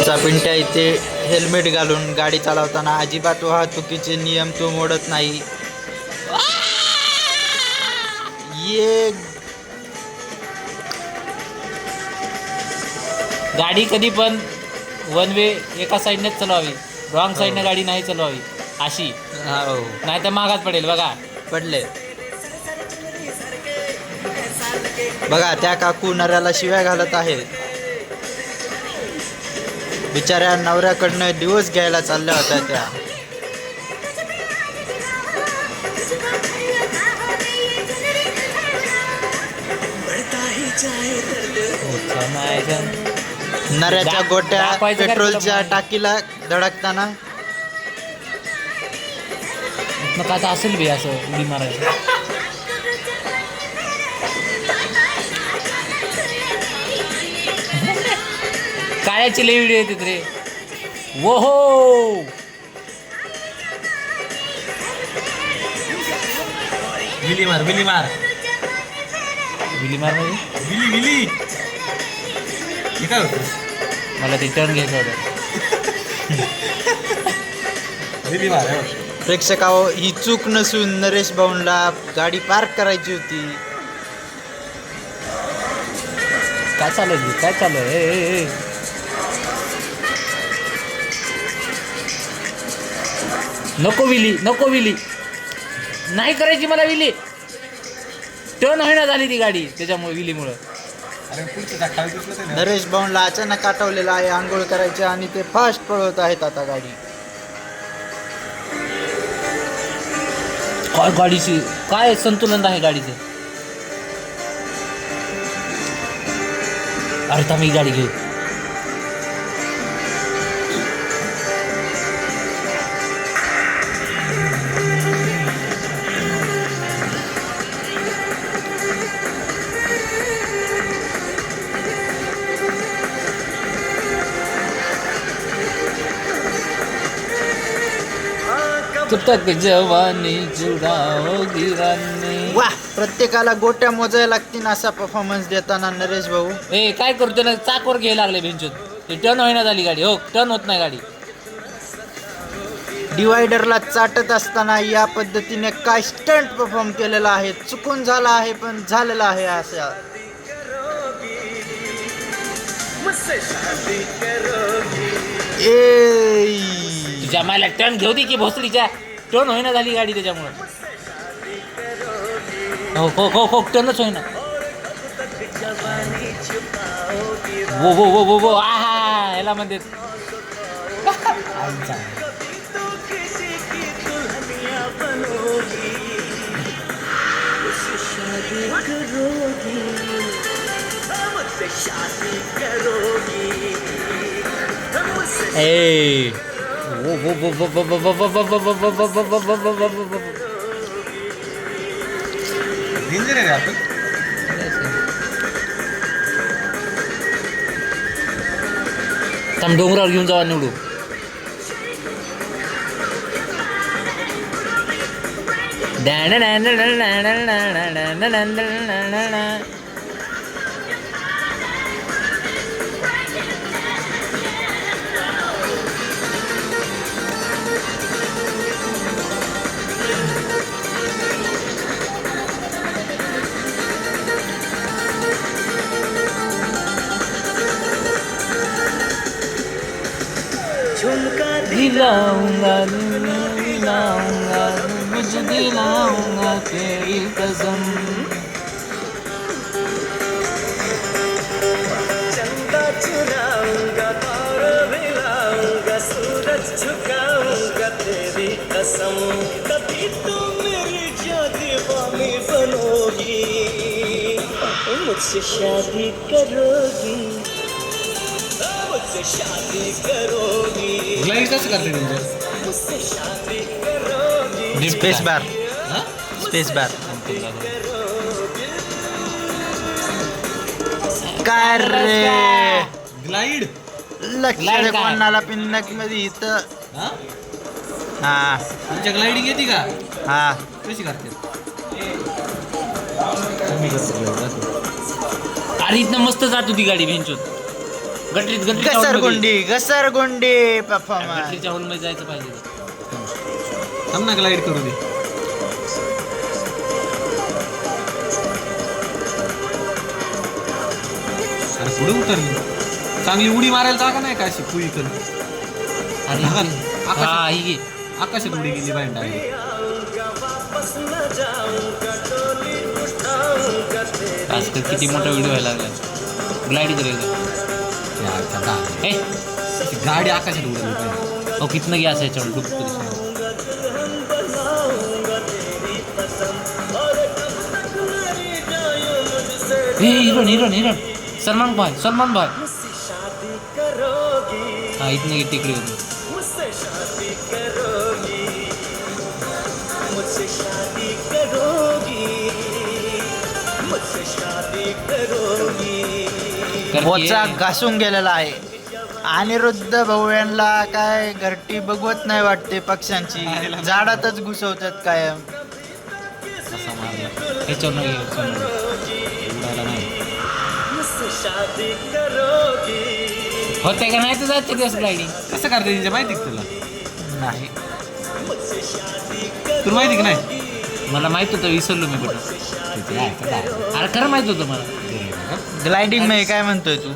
आमचा पिंट्या इथे हेल्मेट घालून गाडी चालवताना अजिबात वाहतुकीचे नियम तो मोडत नाही. ये गाडी कधी पण वन वे एका साईडनेच चालवावी, रॉंग साईडने गाडी नाही चालवावी अशी, हो नाही तर मागात पडेल. बघा पडले बघा, त्या काकू नऱ्याला शिव्या घालत आहेत. बिचाऱ्या नवऱ्याकडनं दिवस घ्यायला चालल्या होत्या त्या. नऱ्याच्या गोट्या दाखवायचं का पेट्रोलच्या तुला? टाकीला धडकताना मग आता असेल बी असं उडी मारायला. काळ्याची लई व्हिडिओ येतात रे. वो हो विली मार विली मार विली मार म्हणजे विली विली हे काय होतं? मला ते टर्न घ्यायचं होतं. विली मार प्रेक्षकाहो, ही चूक नसून नरेश भाऊंला गाडी पार्क करायची होती. काय चालू आहे, काय चालू आहे? ए. नको विली, नको विली, नाही करायची मला विली. टर्न होईना झाली ती गाडी त्याच्यामुळे विलीमुळं. अरे पुढचं जा, खाली दिसलं ते ना. नरेश भाऊंला अचानक आठवलेलं आहे आंघोळ करायचे आणि ते फास्ट पळवत आहेत आता गाडी. काय गाडीची काय संतुलन आहे गाडीचं. अरे थांब, ही गाडी घेऊ. तब तक जवानी जुडाओगी रानी. वा, प्रत्येकाला गोट्या मोजायला लागतील असा परफॉर्मन्स देताना नरेश भाऊ. ए काय करतो ना, चाकवर घ्यायला लागले बेंचूत. ते टर्न होईना झाली गाडी. हो, टर्न होत नाही गाडी. डिवायडरला चाटत असताना या पद्धतीने काय स्टंट परफॉर्म केलेला आहे. चुकून झाला आहे पण झालेला आहे असं. तुझ्या मायला टर्न घेऊ दे की भोसडीच्या. टर्न होईना झाली गाडी त्याच्यामुळं. हो हो हो हो, टर्नच होईना. वो वो वो वो वो आहा, याला म्हणते ए वो वो वो वो वो वो वो वो वो वो वो वो वो वो वो वो वो वो. डेंजर आहे रे आपण. थांब, डोंगरावर घेऊन जावा निवडू. दिलाऊंगा दिलाऊंगा मुझे दिलाऊंगा तेरी कसम. चंदा चुराऊंगा तारा मिलाऊंगा सूरज झुकाऊंगा तेरी कसम. कभी तो मेरी दीवानी बनोगी, मुझसे शादी करोगी, मुझसे शादी करोगी, ग्लाइड कसं करते डेंजर? मुझसे शादी करोगी. Space bar, space bar. काय रे, ग्लाइड लक्ष Glide काय? कोणाला पिन्नक मध्ये इथं. हा हा तुमच्या ग्लाइडिंग येते का? हा, कशी करते? अरे इथनं मस्त जात होती गाडी बेंचूत. गटरीत घसरगुंडी घसरगुंडी परफॉर्मन्स. गटरीच्या हॉलमध्ये जायचं पाहिजे. थांब ना ग्लाईड करू दे. अरे पुढे उतरली. चांगली उडी मारायला जागा नाही का अशी पुईकडे. आणि आकाशात. हा ही घे. आकाशात उडी गेली बाहेर डायरेक्ट. आजकाल किती मोठा व्हिडिओ व्हायला लागला. ग्लाइड करायचं. ए गाडी आकाशात उडली पाहिजे. अहो कितनं घ्या असं याच्यावर डुबतो. हे हिरण सलमान भाई हा इथनं घे टिकडी होती. मुझसे शादी करोगी मुझसे शादी करोगी मुझसे शादी करोगी. बोचा घासून गेलेला आहे. अनिरुद्ध भाऊ यांना काय घरटी बघवत नाही वाटते पक्ष्यांची. झाडातच घुसवतात कायम. ह्याच्यावर नाही उडायला नाही. मुझसे शादी करोगी होते का नाही तर जायचं दिवस ग्लायडिंग. कसं करते तिच्या माहिती का तुला? नाही मुझसे शादी तुला माहिती का नाही? मला माहित होतं विसरलो मी कुठं. अरे खरं माहित होतं मला. ग्लायडिंग मध्ये काय म्हणतोय तू?